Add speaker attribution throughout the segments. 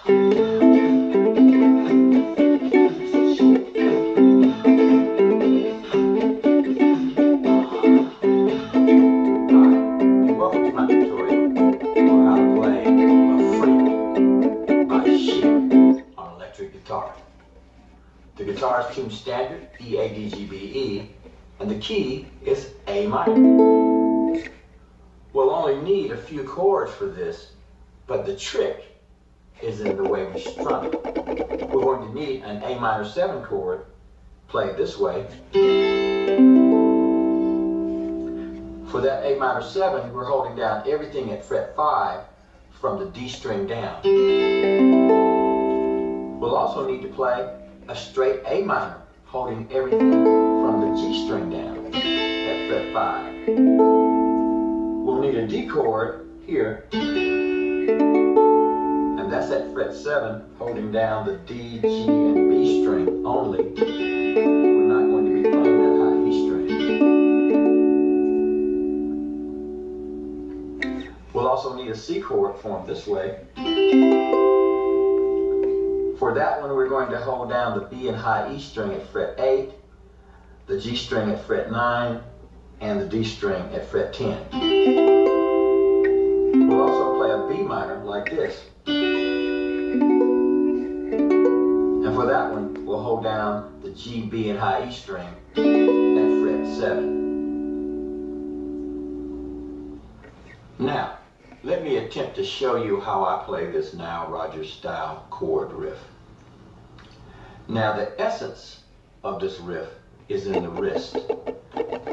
Speaker 1: Welcome to my tutorial on how to play a Freak by Chic on electric guitar. The guitar is tuned standard E, A, D, G, B, E, and the key is A minor. We'll only need a few chords for this, but the trick is in the way we strum it. We're going to need an A minor 7 chord played this way. For that A minor 7, we're holding down everything at fret 5 from the D string down. We'll also need to play a straight A minor, holding everything from the G string down at fret 5. We'll need a D chord here, and that's at fret 7, holding down the D, G, and B string only. We're not going to be playing that high E string. We'll also need a C chord formed this way. For that one, we're going to hold down the B and high E string at fret 8, the G string at fret 9, and the D string at fret 10. We'll also play a B minor like this. And for that one, we'll hold down the G, B, and high E string at fret 7. Now, let me attempt to show you how I play this Nile Rodgers style chord riff. Now, the essence of this riff is in the wrist.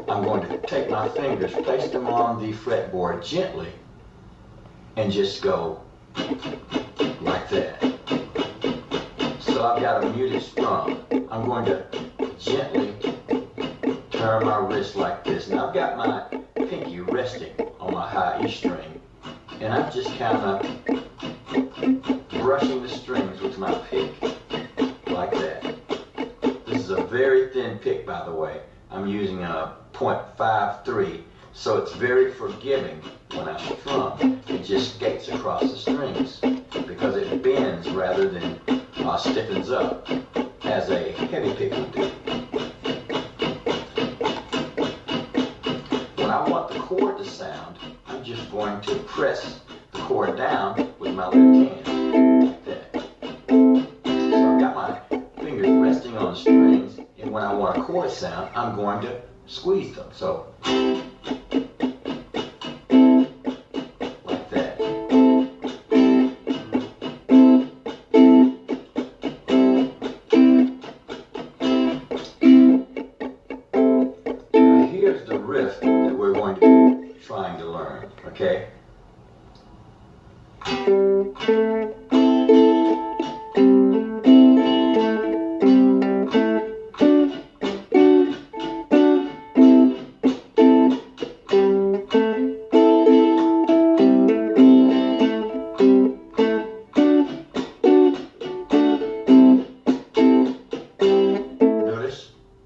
Speaker 1: I'm going to take my fingers, place them on the fretboard gently, and just go like that. So I've got a muted strum. I'm going to gently turn my wrist like this. Now I've got my pinky resting on my high E string, and I'm just kind of brushing the strings with my pick like that. This is a very thin pick, by the way. I'm using a .53, so it's very forgiving when I strum. It just skates across the strings because it bends rather than stiffens up as a heavy pick would do. When I want the chord to sound, I'm just going to press the chord down with my left hand like that. So I've got my fingers resting on the strings, and when I want a chord sound, I'm going to squeeze them. So like that. Now here's the riff that we're going to be trying to learn, okay?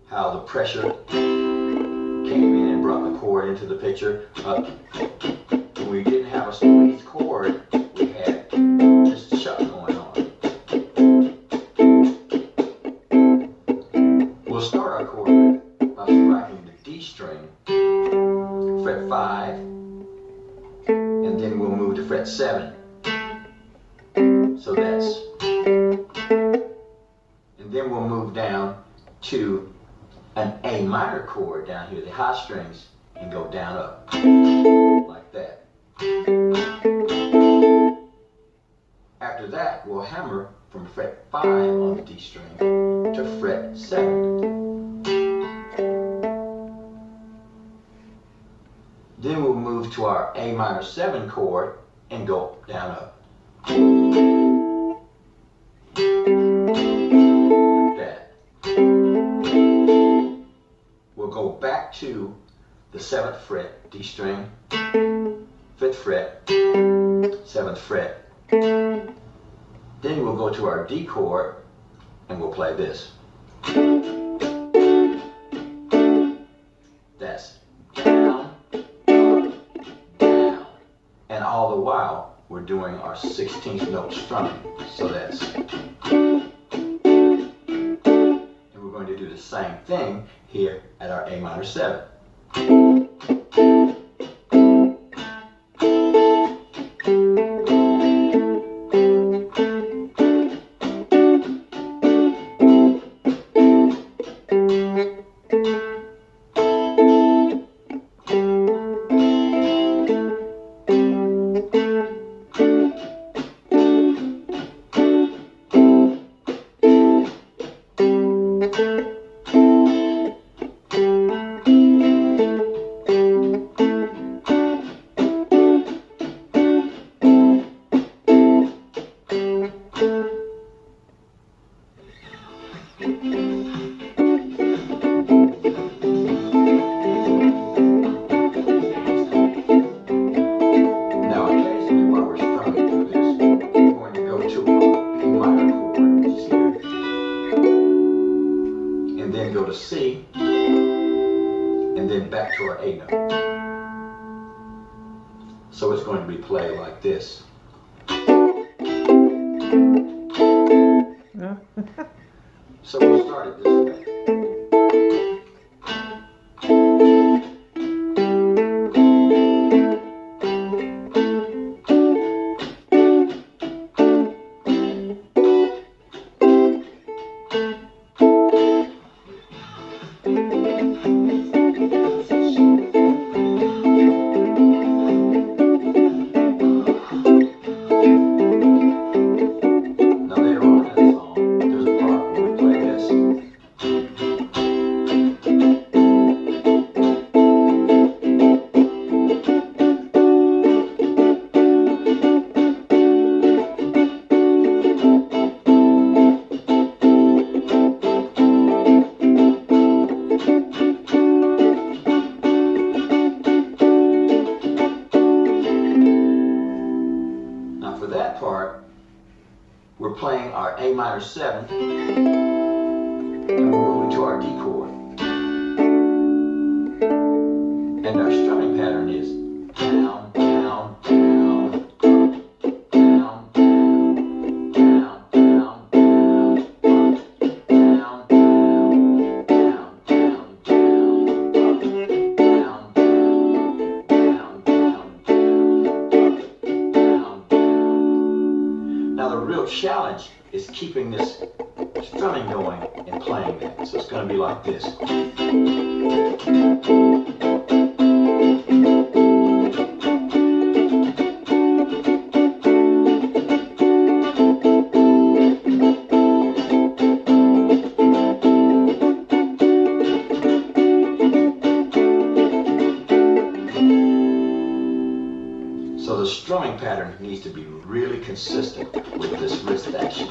Speaker 1: How the pressure came in and brought the chord into the picture. When we didn't have a squeezed chord, we had this chuck going on. We'll start our chord by striking the D string, fret 5, and then we'll move to fret 7. So that's, and then we'll move down to an A minor chord down here, the high strings, and go down up, like that. After that, we'll hammer from fret 5 on the D string to fret 7. Then we'll move to our A minor 7 chord and go down up. Go back to the 7th fret, D string, 5th fret, 7th fret. Then we'll go to our D chord and we'll play this. That's down, up, down. And all the while, we're doing our 16th note strumming. So that's, and we're going to do the same thing here at our A minor 7. Go to C, and then back to our A note. So it's going to be played like this. So we'll start it this way. We're playing our A minor 7, and we're moving to our D chord. And our strumming pattern is down, down, down, down, down, down, down, down, down, down, Now the real challenge is keeping this strumming going and playing that. So it's going to be like this. So the strumming pattern needs to be really consistent with this wrist action.